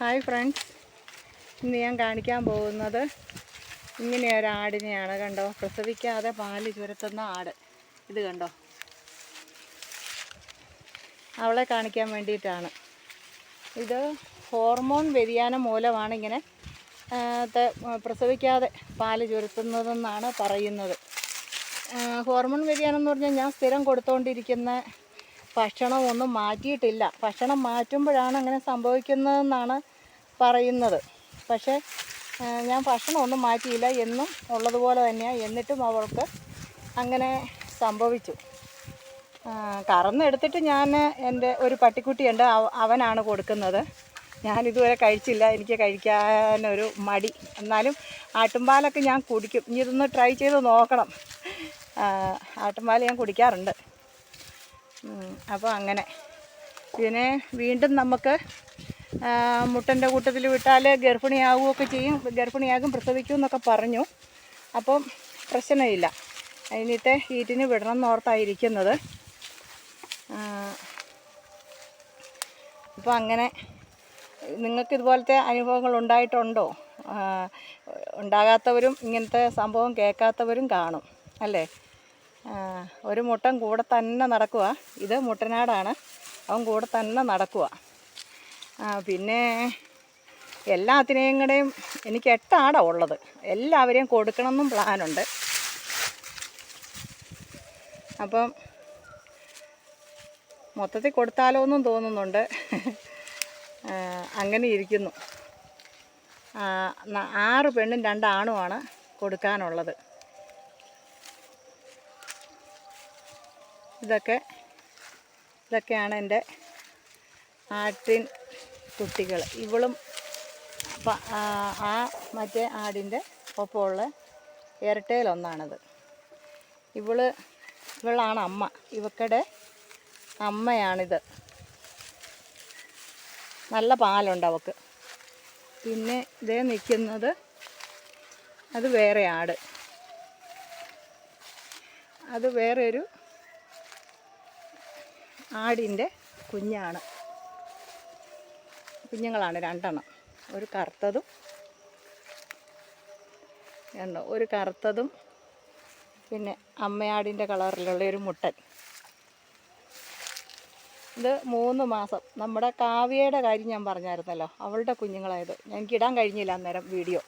Hi friends, ഇന്ന് ഞാൻ കാണിക്കാൻ പോകുന്നത് ഇങ്ങനെ ഒരു ആടിനെയാണ്. കണ്ടോ, പ്രസവിക്കാതെ പാല് ചുരത്തുന്ന ആട്. ഇത് കണ്ടോ, അവളെ കാണിക്കാൻ വേണ്ടിയിട്ടാണ്. ഇത് ഹോർമോൺ വ്യതിയാനം മൂലമാണ് ഇങ്ങനെ പ്രസവിക്കാതെ പാല് ചുരത്തുന്നതെന്നാണ് പറയുന്നത്. ഹോർമോൺ വ്യതിയാനം എന്ന് പറഞ്ഞാൽ ഞാൻ സ്ഥിരം കൊടുത്തുകൊണ്ടിരിക്കുന്ന ഭക്ഷണമൊന്നും മാറ്റിയിട്ടില്ല. ഭക്ഷണം മാറ്റുമ്പോഴാണ് അങ്ങനെ സംഭവിക്കുന്നതെന്നാണ് പറയുന്നത്. പക്ഷേ ഞാൻ ഭക്ഷണമൊന്നും മാറ്റിയില്ല, എന്നും ഉള്ളതുപോലെ തന്നെയാണ്. എന്നിട്ടും അവൾക്ക് അങ്ങനെ സംഭവിച്ചു. കറന്നെടുത്തിട്ട് ഞാൻ എൻ്റെ ഒരു പട്ടിക്കുട്ടിയുണ്ട്, അവനാണ് കൊടുക്കുന്നത്. ഞാനിതുവരെ കഴിച്ചില്ല, എനിക്ക് കഴിക്കാനൊരു മടി. എന്നാലും ആട്ടുംപാലൊക്കെ ഞാൻ കുടിക്കും. ഇനി ഇതൊന്ന് ട്രൈ ചെയ്ത് നോക്കണം. ആട്ടുംപാൽ ഞാൻ കുടിക്കാറുണ്ട്. അപ്പോൾ അങ്ങനെ ഇതിനെ വീണ്ടും നമുക്ക് മുട്ടൻ്റെ കൂട്ടത്തിൽ വിട്ടാൽ ഗർഭിണിയാവുകയൊക്കെ ചെയ്യും. ഗർഭിണിയാകും, പ്രസവിക്കും എന്നൊക്കെ പറഞ്ഞു. അപ്പം പ്രശ്നമില്ല. അതിനത്തെ ഹീറ്റിന് വിടണം എന്നോർത്തായിരിക്കുന്നത്. അപ്പോൾ അങ്ങനെ നിങ്ങൾക്ക് ഇതുപോലത്തെ അനുഭവങ്ങൾ ഉണ്ടായിട്ടുണ്ടോ? ഉണ്ടാകാത്തവരും ഇങ്ങനത്തെ സംഭവം കേൾക്കാത്തവരും കാണും അല്ലേ? ഒരു മുട്ടൻ കൂടെ തന്നെ നടക്കുക. ഇത് മുട്ടനാടാണ്, അവൻ കൂടെ തന്നെ നടക്കുക. പിന്നെ എല്ലാത്തിനെയും കൂടെയും എനിക്ക് 8 ആടാണ് ഉള്ളത്. എല്ലാവരെയും കൊടുക്കണമെന്നും പ്ലാനുണ്ട്. അപ്പം മൊത്തത്തിൽ കൊടുത്താലോ എന്നും തോന്നുന്നുണ്ട്. അങ്ങനെ ഇരിക്കുന്നു. 6 പെണ്ണും 2 ആണുമാണ് കൊടുക്കാനുള്ളത്. ഇതൊക്കെയാണ് എൻ്റെ ആട്ടിൻ കുട്ടികൾ. ഇവളും മറ്റേ ആടിൻ്റെ ഒപ്പമുള്ള ഇരട്ടയിലൊന്നാണിത്. ഇവളാണ് അമ്മ. ഇവക്കടെ അമ്മയാണിത്. നല്ല പാലുണ്ട് അവൾക്ക്. പിന്നെ ഇതേ നിൽക്കുന്നത് അത് വേറെ ആട്. അത് വേറെ ഒരു ആടിൻ്റെ കുഞ്ഞുങ്ങളാണ് 2 എണ്ണം. ഒരു കറുത്തതും പിന്നെ അമ്മയാടിൻ്റെ കളറിലുള്ള ഒരു മുട്ടൻ. ഇത് 3 മാസം. നമ്മുടെ കാവ്യയുടെ കാര്യം ഞാൻ പറഞ്ഞായിരുന്നല്ലോ, അവളുടെ കുഞ്ഞുങ്ങളായത്. എനിക്കിടാൻ കഴിഞ്ഞില്ല അന്നേരം വീഡിയോ.